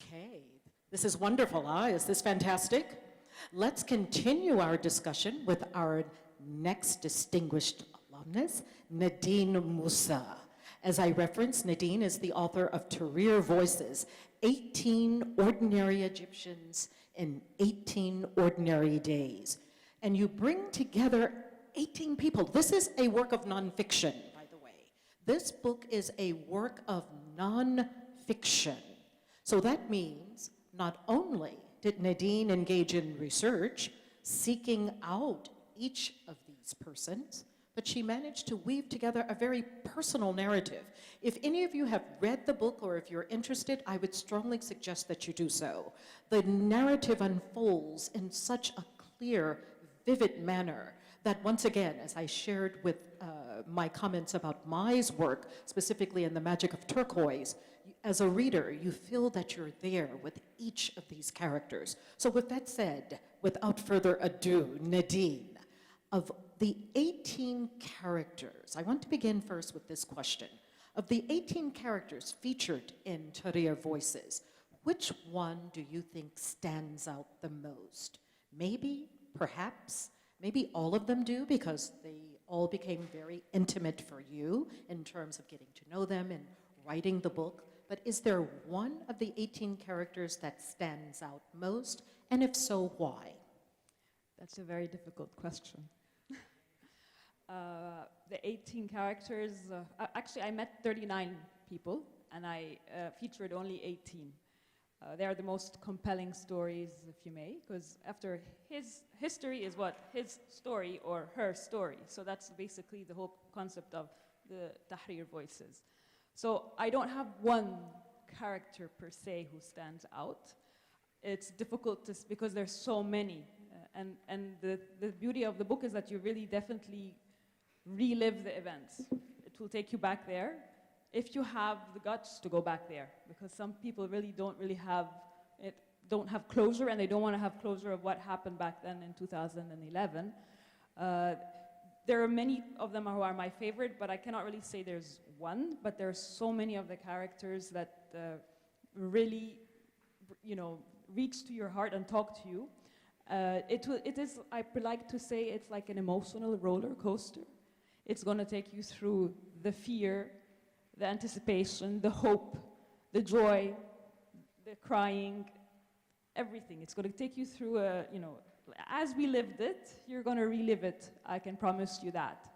Okay, this is wonderful, huh? Is this fantastic? Let's continue our discussion with our next distinguished alumnus, Nadine Moussa. As I referenced, Nadine is the author of Tahrer Voices, 18 Ordinary Egyptians in 18 Ordinary Days. And you bring together 18 people. This is a work of nonfiction, by the way. This book is a work of nonfiction. So that means not only did Nadine engage in research, seeking out each of these persons, but she managed to weave together a very personal narrative. If any of you have read the book or if you're interested, I would strongly suggest that you do so. The narrative unfolds in such a clear, vivid manner that once again, as I shared with my comments about Mai's work, specifically in The Magic of Turquoise, as a reader, you feel that you're there with each of these characters. So with that said, without further ado, Nadine, of the 18 characters, I want to begin first with this question. Of the 18 characters featured in Tahrer Voices, which one do you think stands out the most? Maybe, perhaps, maybe all of them do because they all became very intimate for you in terms of getting to know them and writing the book. But is there one of the 18 characters that stands out most? And if so, why? That's a very difficult question. The 18 characters, actually I met 39 people and I featured only 18. They are the most compelling stories, if you may, because after his history is what? His story or her story. So that's basically the whole concept of the Tahrir Voices. So I don't have one character per se who stands out. It's difficult to, because there's so many. And the beauty of the book is that you really definitely relive the events. It will take you back there if you have the guts to go back there, because some people really don't have closure, and they don't want to have closure of what happened back then in 2011. There are many of them who are my favorite, but I cannot really say there's one, but there are so many of the characters that really, reach to your heart and talk to you. It is, I like to say, it's like an emotional roller coaster. It's going to take you through the fear, the anticipation, the hope, the joy, the crying, everything. It's going to take you through as we lived it, you're going to relive it. I can promise you that.